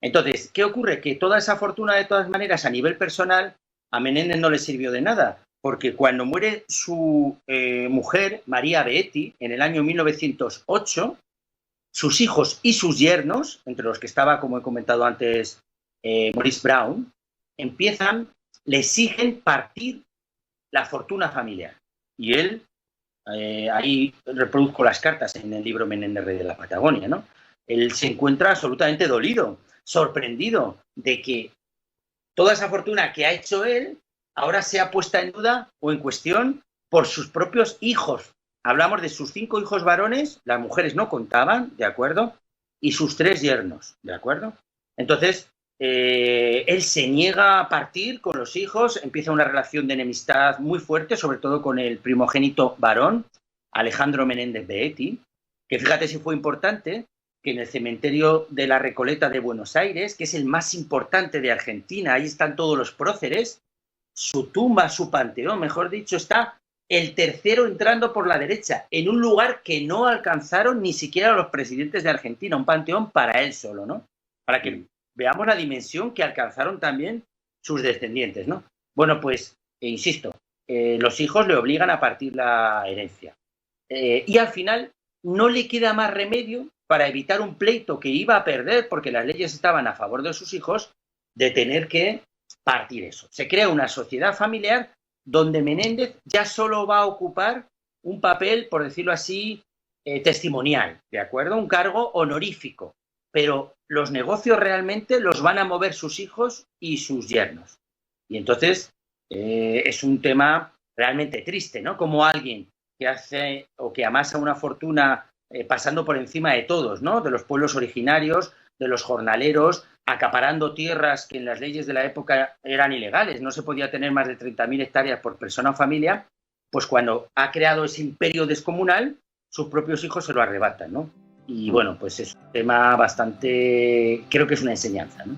Entonces, ¿qué ocurre? Que toda esa fortuna, de todas maneras, a nivel personal, a Menéndez no le sirvió de nada, porque cuando muere su mujer, María Beetti, en el año 1908, sus hijos y sus yernos, entre los que estaba, como he comentado antes, Maurice Brown, le exigen partir la fortuna familiar. Y él, ahí reproduzco las cartas en el libro Menéndez, Rey de la Patagonia, ¿no? Él se encuentra absolutamente dolido, sorprendido de que toda esa fortuna que ha hecho él ahora sea puesta en duda o en cuestión por sus propios hijos. Hablamos de sus 5 hijos varones, las mujeres no contaban, ¿de acuerdo? Y sus 3 yernos, ¿de acuerdo? Entonces, él se niega a partir con los hijos, empieza una relación de enemistad muy fuerte, sobre todo con el primogénito varón, Alejandro Menéndez Beetti, que fíjate si fue importante, que en el cementerio de la Recoleta de Buenos Aires, que es el más importante de Argentina, ahí están todos los próceres, su tumba, su panteón, mejor dicho, está el tercero entrando por la derecha, en un lugar que no alcanzaron ni siquiera los presidentes de Argentina, un panteón para él solo, ¿no? Para que veamos la dimensión que alcanzaron también sus descendientes, ¿no? Bueno, pues, insisto, los hijos le obligan a partir la herencia. Y al final no le queda más remedio, para evitar un pleito que iba a perder porque las leyes estaban a favor de sus hijos, de tener que partir eso. Se crea una sociedad familiar donde Menéndez ya solo va a ocupar un papel, por decirlo así, testimonial, ¿de acuerdo? Un cargo honorífico, pero los negocios realmente los van a mover sus hijos y sus yernos. Y entonces es un tema realmente triste, ¿no? Como alguien que hace o que amasa una fortuna pasando por encima de todos, ¿no? De los pueblos originarios, de los jornaleros, acaparando tierras que en las leyes de la época eran ilegales, no se podía tener más de 30.000 hectáreas por persona o familia, pues cuando ha creado ese imperio descomunal, sus propios hijos se lo arrebatan, ¿no? Y bueno, pues es un tema bastante, creo que es una enseñanza, ¿no?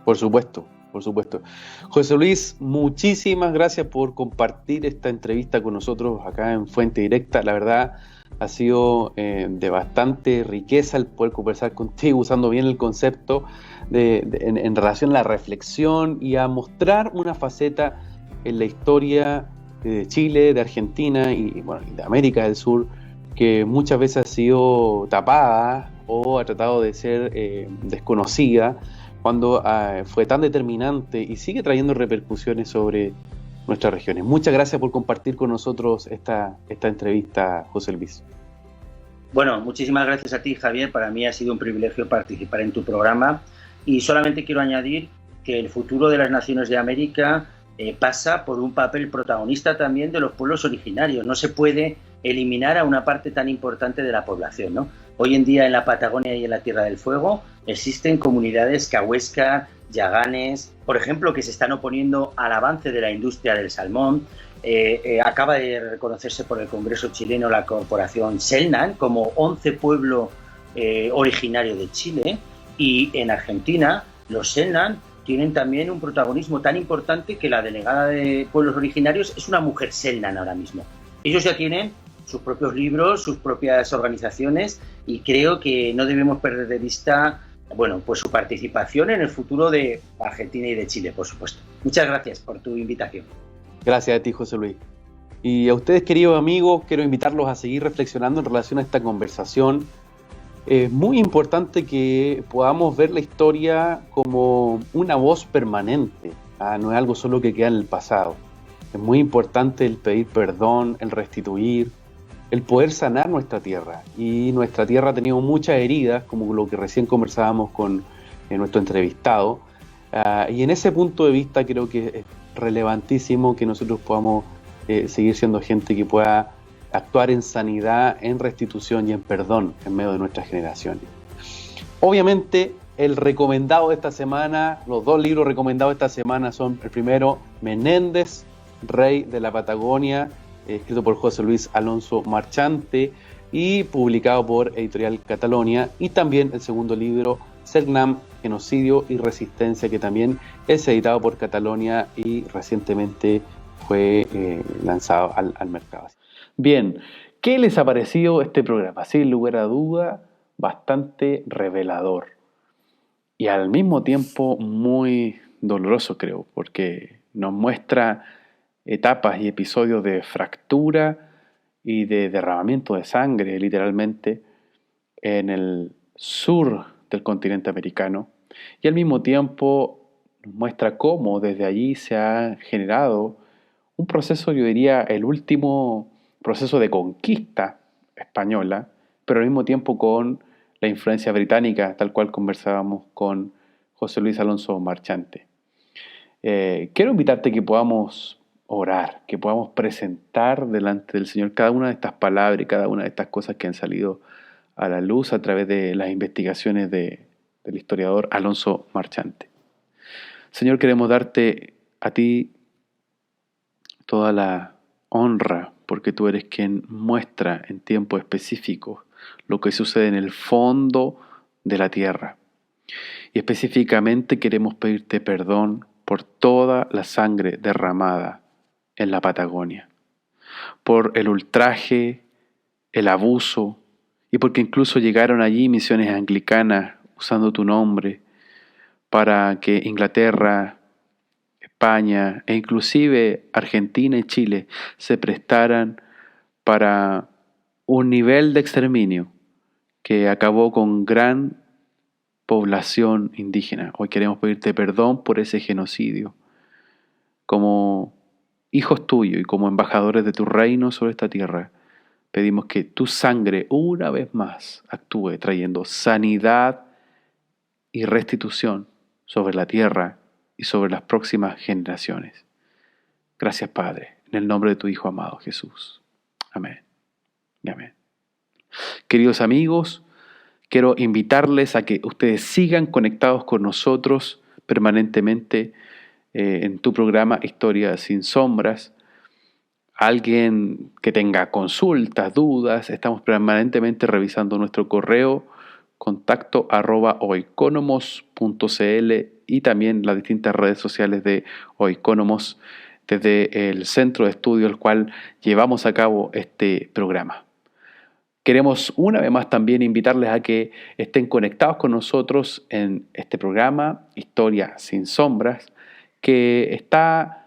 Por supuesto, por supuesto. José Luis, muchísimas gracias por compartir esta entrevista con nosotros acá en Fuente Directa. La verdad, ha sido de bastante riqueza el poder conversar contigo usando bien el concepto en relación a la reflexión y a mostrar una faceta en la historia de Chile, de Argentina y bueno, de América del Sur que muchas veces ha sido tapada o ha tratado de ser desconocida cuando fue tan determinante y sigue trayendo repercusiones sobre nuestras regiones. Muchas gracias por compartir con nosotros esta entrevista, José Luis. Bueno, muchísimas gracias a ti, Javier. Para mí ha sido un privilegio participar en tu programa y solamente quiero añadir que el futuro de las naciones de América pasa por un papel protagonista también de los pueblos originarios. No se puede eliminar a una parte tan importante de la población, ¿no? Hoy en día en la Patagonia y en la Tierra del Fuego existen comunidades cahuesca, yaganes, por ejemplo, que se están oponiendo al avance de la industria del salmón. Acaba de reconocerse por el Congreso chileno la corporación Selnan como 11 pueblo originario de Chile, y en Argentina los Selnan tienen también un protagonismo tan importante que la delegada de pueblos originarios es una mujer Selnan ahora mismo. Ellos ya tienen sus propios libros, sus propias organizaciones, y creo que no debemos perder de vista, bueno, pues su participación en el futuro de Argentina y de Chile, por supuesto. Muchas gracias por tu invitación. Gracias a ti, José Luis. Y a ustedes, queridos amigos, quiero invitarlos a seguir reflexionando en relación a esta conversación. Es muy importante que podamos ver la historia como una voz permanente, no es algo solo que queda en el pasado. Es muy importante el pedir perdón, el restituir, el poder sanar nuestra tierra. Y nuestra tierra ha tenido muchas heridas, como lo que recién conversábamos con nuestro entrevistado. Y en ese punto de vista creo que es relevantísimo que nosotros podamos seguir siendo gente que pueda actuar en sanidad, en restitución y en perdón en medio de nuestras generaciones. Obviamente, el recomendado de esta semana, los 2 libros recomendados esta semana son el primero, Menéndez, Rey de la Patagonia, escrito por José Luis Alonso Marchante y publicado por Editorial Catalonia, y también el segundo libro, Selknam, Genocidio y Resistencia, que también es editado por Catalonia y recientemente fue lanzado al mercado. Bien, ¿qué les ha parecido este programa? Sin lugar a duda, bastante revelador y al mismo tiempo muy doloroso, creo, porque nos muestra etapas y episodios de fractura y de derramamiento de sangre, literalmente, en el sur del continente americano, y al mismo tiempo nos muestra cómo desde allí se ha generado un proceso, yo diría, el último proceso de conquista española, pero al mismo tiempo con la influencia británica, tal cual conversábamos con José Luis Alonso Marchante. Quiero invitarte a que podamos orar, que podamos presentar delante del Señor cada una de estas palabras y cada una de estas cosas que han salido a la luz a través de las investigaciones del historiador Alonso Marchante. Señor, queremos darte a ti toda la honra, porque tú eres quien muestra en tiempos específicos lo que sucede en el fondo de la tierra. Y específicamente queremos pedirte perdón por toda la sangre derramada en la Patagonia, por el ultraje, el abuso, y porque incluso llegaron allí misiones anglicanas usando tu nombre para que Inglaterra, España e inclusive Argentina y Chile se prestaran para un nivel de exterminio que acabó con gran población indígena. Hoy queremos pedirte perdón por ese genocidio. Como hijos tuyos y como embajadores de tu reino sobre esta tierra, pedimos que tu sangre una vez más actúe trayendo sanidad y restitución sobre la tierra y sobre las próximas generaciones. Gracias, Padre. En el nombre de tu Hijo amado Jesús. Amén. Y amén. Queridos amigos, quiero invitarles a que ustedes sigan conectados con nosotros permanentemente en tu programa Historia sin Sombras. Alguien que tenga consultas, dudas, estamos permanentemente revisando nuestro correo contacto@oikonomos.cl y también las distintas redes sociales de Oikonomos desde el centro de estudio al cual llevamos a cabo este programa. Queremos una vez más también invitarles a que estén conectados con nosotros en este programa Historia sin Sombras, que está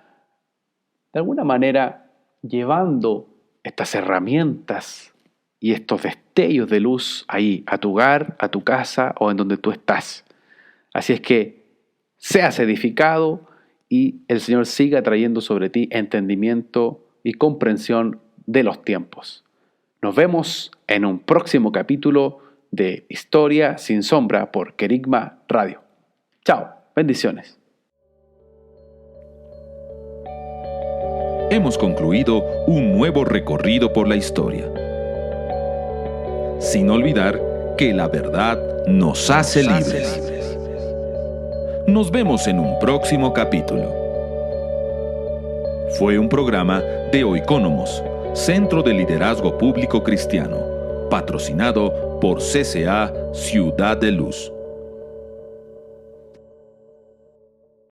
de alguna manera llevando estas herramientas y estos destellos de luz ahí, a tu hogar, a tu casa o en donde tú estás. Así es que seas edificado y el Señor siga trayendo sobre ti entendimiento y comprensión de los tiempos. Nos vemos en un próximo capítulo de Historia sin Sombra por Querigma Radio. Chao, bendiciones. Hemos concluido un nuevo recorrido por la historia. Sin olvidar que la verdad nos hace libres. Nos vemos en un próximo capítulo. Fue un programa de Oikonomos, Centro de Liderazgo Público Cristiano, patrocinado por CCA Ciudad de Luz.